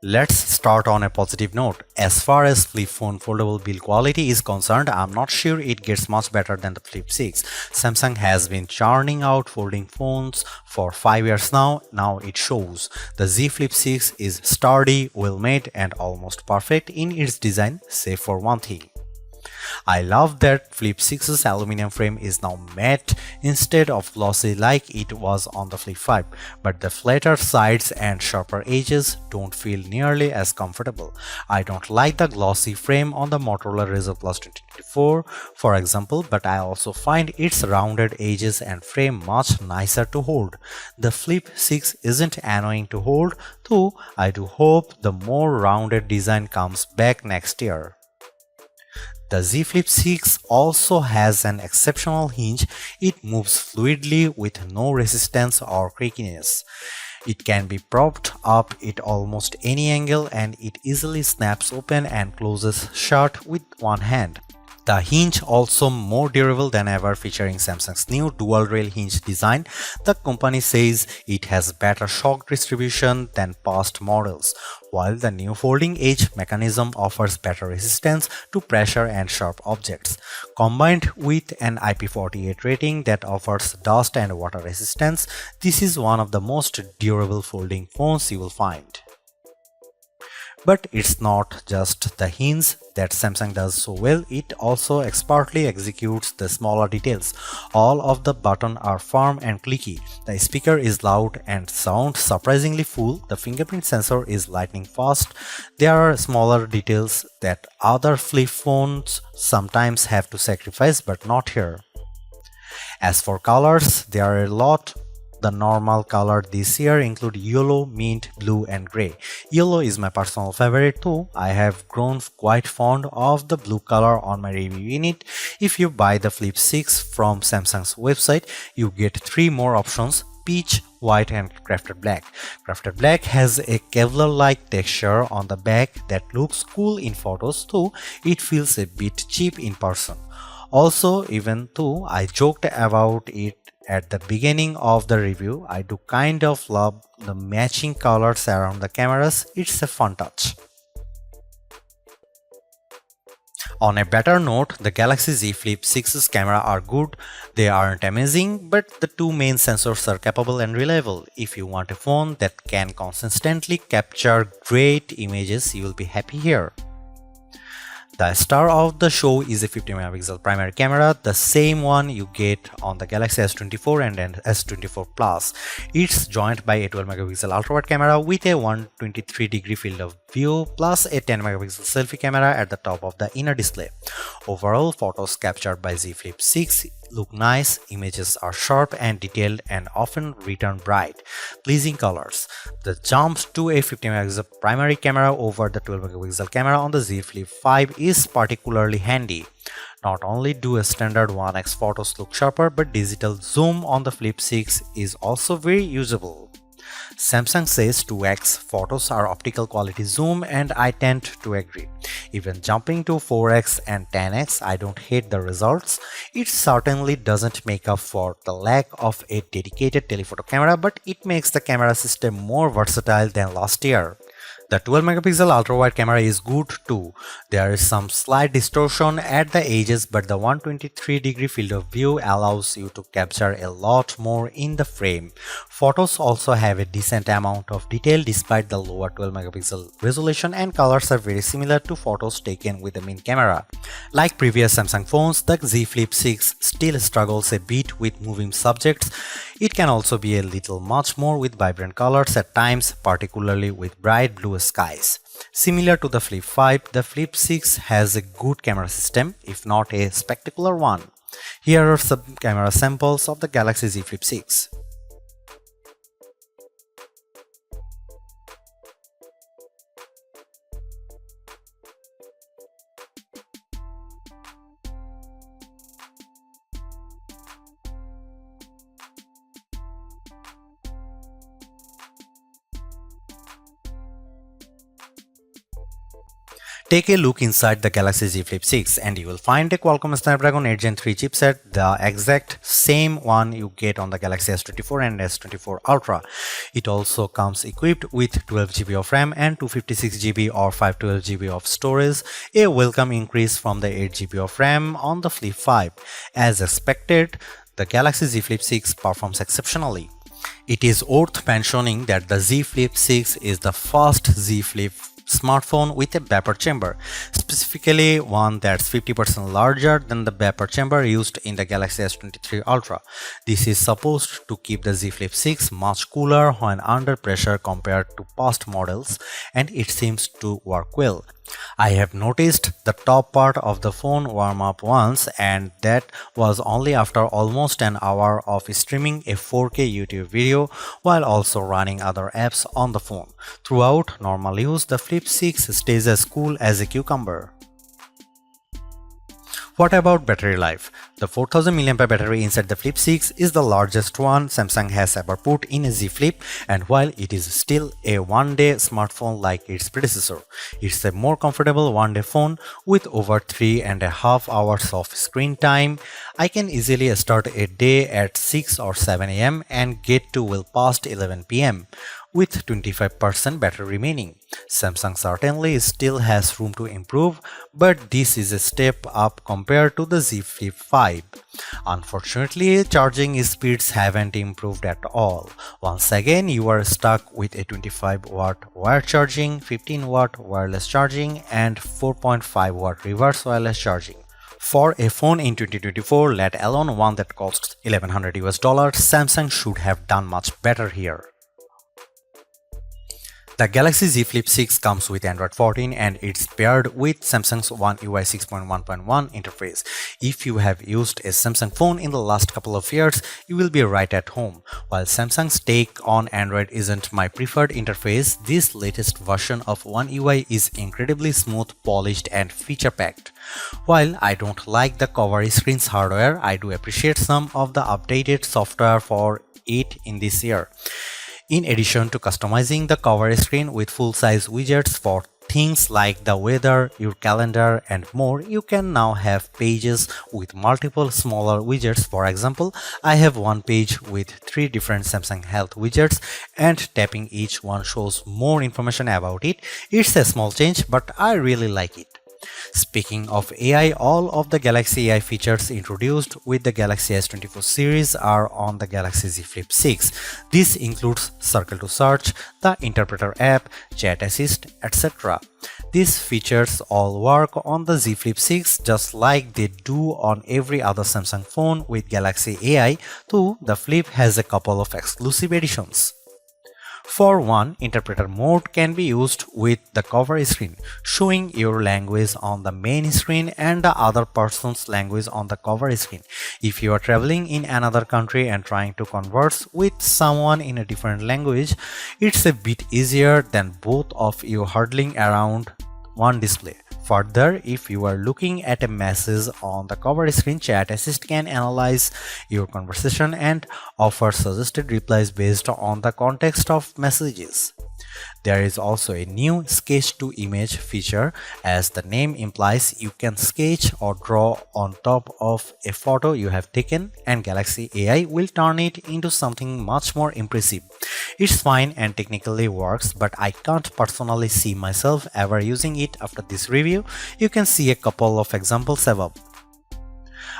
Let's start on a positive note. As far as flip phone foldable build quality is concerned, I'm not sure it gets much better than the Flip 6. Samsung has been churning out folding phones for 5 years now. Now it shows. The Z Flip 6 is sturdy, well made and almost perfect in its design, save for one thing. I love that Flip 6's aluminum frame is now matte instead of glossy like it was on the Flip 5, but the flatter sides and sharper edges don't feel nearly as comfortable. I don't like the glossy frame on the Motorola Razr Plus 2024, for example, but I also find its rounded edges and frame much nicer to hold. The Flip 6 isn't annoying to hold, though I do hope the more rounded design comes back next year. The Z Flip 6 also has an exceptional hinge. It moves fluidly with no resistance or creakiness. It can be propped up at almost any angle and it easily snaps open and closes shut with one hand. The hinge also more durable than ever, featuring Samsung's new dual rail hinge design. The company says it has better shock distribution than past models, while the new folding edge mechanism offers better resistance to pressure and sharp objects. Combined with an IP48 rating that offers dust and water resistance, this is one of the most durable folding phones you will find. But it's not just the hinge that Samsung does so well, it also expertly executes the smaller details. All of the buttons are firm and clicky, the speaker is loud and sounds surprisingly full, the fingerprint sensor is lightning fast. There are smaller details that other flip phones sometimes have to sacrifice, but not here. As for colors, there are a lot. The normal colors this year include yellow, mint, blue and grey. Yellow is my personal favorite too. I have grown quite fond of the blue color on my review unit. If you buy the Flip 6 from Samsung's website, you get 3 more options: peach, white and crafted black. Crafted black has a Kevlar-like texture on the back that looks cool in photos, though it feels a bit cheap in person. Also, even though I joked about it at the beginning of the review, I do kind of love the matching colors around the cameras. It's a fun touch. On a better note, the Galaxy Z Flip 6's camera are good. They aren't amazing, but the two main sensors are capable and reliable. If you want a phone that can consistently capture great images, you will be happy here. The star of the show is a 50MP primary camera, the same one you get on the Galaxy S24 and S24 Plus. It's joined by a 12MP ultra-wide camera with a 123-degree field of view plus a 10MP selfie camera at the top of the inner display. Overall, photos captured by Z Flip 6 look nice, images are sharp and detailed and often return bright, pleasing colors. The jump to a 50MP primary camera over the 12MP camera on the Z Flip 5 is particularly handy. Not only do a standard 1x photos look sharper, but digital zoom on the Flip 6 is also very usable. Samsung says 2x photos are optical quality zoom, and I tend to agree. Even jumping to 4x and 10x, I don't hate the results. It certainly doesn't make up for the lack of a dedicated telephoto camera, but it makes the camera system more versatile than last year. The 12MP ultra-wide camera is good too. There is some slight distortion at the edges, but the 123-degree field of view allows you to capture a lot more in the frame. Photos also have a decent amount of detail despite the lower 12MP resolution, and colors are very similar to photos taken with the main camera. Like previous Samsung phones, the Z Flip 6 still struggles a bit with moving subjects. It can also be a little much more with vibrant colors at times, particularly with bright blue skies. Similar to the Flip 5, the Flip 6 has a good camera system, if not a spectacular one. Here are some camera samples of the Galaxy Z Flip 6. Take a look inside the Galaxy Z Flip 6 and you will find a Qualcomm Snapdragon 8 Gen 3 chipset, the exact same one you get on the Galaxy S24 and S24 Ultra. It also comes equipped with 12GB of RAM and 256GB or 512GB of storage, a welcome increase from the 8GB of RAM on the Flip 5. As expected, the Galaxy Z Flip 6 performs exceptionally. It is worth mentioning that the Z Flip 6 is the first Z Flip smartphone with a vapor chamber, specifically one that's 50% larger than the vapor chamber used in the Galaxy S23 Ultra. This is supposed to keep the Z Flip 6 much cooler when under pressure compared to past models, and it seems to work well. I have noticed the top part of the phone warm up once, and that was only after almost an hour of streaming a 4K YouTube video while also running other apps on the phone. Throughout normal use, the Flip 6 stays as cool as a cucumber. What about battery life? The 4000 mAh battery inside the Flip 6 is the largest one Samsung has ever put in a Z Flip, and while it is still a one-day smartphone like its predecessor, it's a more comfortable one-day phone with over 3.5 hours of screen time. I can easily start a day at 6 or 7 am and get to well past 11 pm. With 25% battery remaining. Samsung certainly still has room to improve, but this is a step up compared to the Z Flip 5. Unfortunately, charging speeds haven't improved at all. Once again, you are stuck with a 25-watt wire charging, 15-watt wireless charging, and 4.5-watt reverse wireless charging. For a phone in 2024, let alone one that costs $1,100 Samsung should have done much better here. The Galaxy Z Flip 6 comes with Android 14 and it's paired with Samsung's One UI 6.1.1 interface. If you have used a Samsung phone in the last couple of years, you will be right at home. While Samsung's take on Android isn't my preferred interface, this latest version of One UI is incredibly smooth, polished, and feature-packed. While I don't like the cover screen's hardware, I do appreciate some of the updated software for it in this year. In addition to customizing the cover screen with full-size widgets for things like the weather, your calendar, and more, you can now have pages with multiple smaller widgets. For example, I have one page with 3 different Samsung Health widgets, and tapping each one shows more information about it. It's a small change, but I really like it. Speaking of AI, all of the Galaxy AI features introduced with the Galaxy S24 series are on the Galaxy Z Flip 6. This includes Circle to Search, the Interpreter app, Chat Assist, etc. These features all work on the Z Flip 6 just like they do on every other Samsung phone with Galaxy AI, though the Flip has a couple of exclusive editions. For one, interpreter mode can be used with the cover screen, showing your language on the main screen and the other person's language on the cover screen. If you are traveling in another country and trying to converse with someone in a different language, it's a bit easier than both of you huddling around one display. Further, if you are looking at a message on the cover screen, Chat Assist can analyze your conversation and offer suggested replies based on the context of messages. There is also a new sketch to image feature. As the name implies, you can sketch or draw on top of a photo you have taken, and Galaxy AI will turn it into something much more impressive. It's fine and technically works, but I can't personally see myself ever using it after this review. You can see a couple of examples above.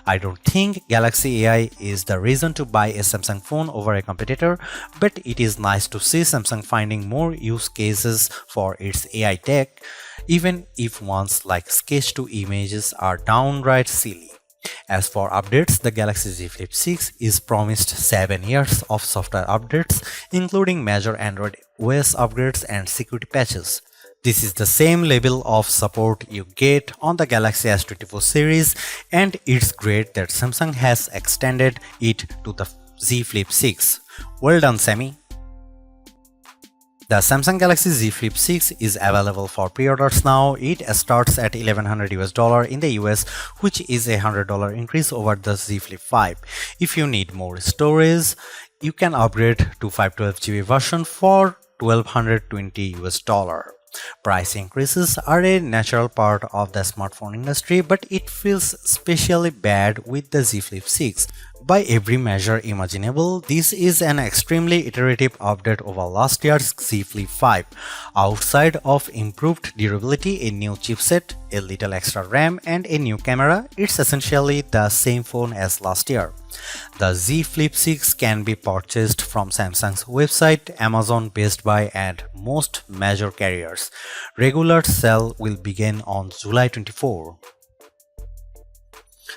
I don't think Galaxy AI is the reason to buy a Samsung phone over a competitor, but it is nice to see Samsung finding more use cases for its AI tech, even if ones like sketch to images are downright silly. As for updates, the Galaxy Z Flip 6 is promised 7 years of software updates, including major Android OS upgrades and security patches. This is the same level of support you get on the Galaxy S24 series, and it's great that Samsung has extended it to the Z Flip 6. Well done, Sammy! The Samsung Galaxy Z Flip 6 is available for pre-orders now. It starts at $1,100 in the US, which is a $100 increase over the Z Flip 5. If you need more storage, you can upgrade to 512GB version for $1,220. Price increases are a natural part of the smartphone industry, but it feels especially bad with the Z Flip 6. By every measure imaginable, this is an extremely iterative update over last year's Z Flip 5. Outside of improved durability, a new chipset, a little extra RAM, and a new camera, it's essentially the same phone as last year. The Z Flip 6 can be purchased from Samsung's website, Amazon, Best Buy, and most major carriers. Regular sale will begin on July 24.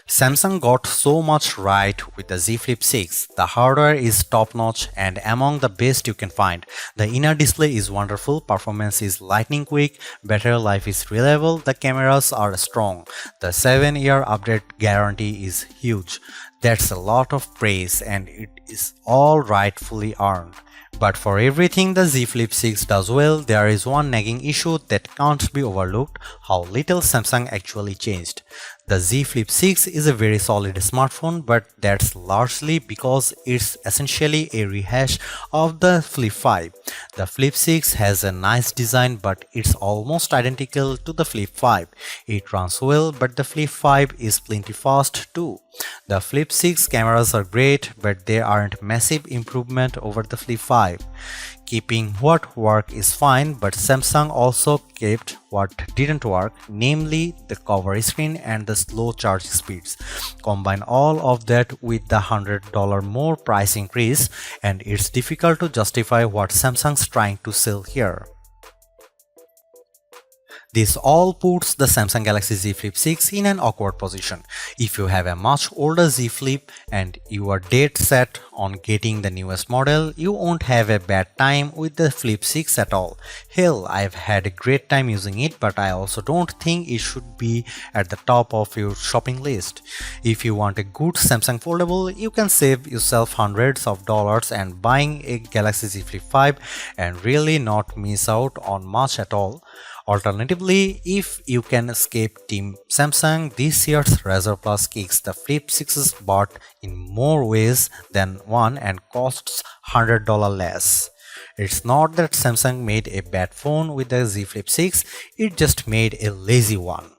Samsung got so much right with the Z Flip 6. The hardware is top-notch and among the best you can find. The inner display is wonderful, performance is lightning quick, battery life is reliable, the cameras are strong. The 7-year update guarantee is huge. That's a lot of praise and it is all rightfully earned. But for everything the Z Flip 6 does well, there is one nagging issue that can't be overlooked: how little Samsung actually changed. The Z Flip 6 is a very solid smartphone, but that's largely because it's essentially a rehash of the Flip 5. The Flip 6 has a nice design, but it's almost identical to the Flip 5. It runs well, but the Flip 5 is plenty fast too. The Flip 6 cameras are great, but they aren't massive improvement over the Flip 5. Keeping what worked is fine, but Samsung also kept what didn't work, namely the cover screen and the slow charge speeds. Combine all of that with the $100 more price increase, and it's difficult to justify what Samsung's trying to sell here. This all puts the Samsung Galaxy Z Flip 6 in an awkward position. If you have a much older Z Flip and you are dead set on getting the newest model, you won't have a bad time with the Flip 6 at all. Hell, I've had a great time using it, but I also don't think it should be at the top of your shopping list. If you want a good Samsung foldable, you can save yourself hundreds of dollars and buying a Galaxy Z Flip 5 and really not miss out on much at all. Alternatively, if you can escape Team Samsung, this year's Razr Plus kicks the Flip 6's butt in more ways than one and costs $100 less. It's not that Samsung made a bad phone with the Z Flip 6, it just made a lazy one.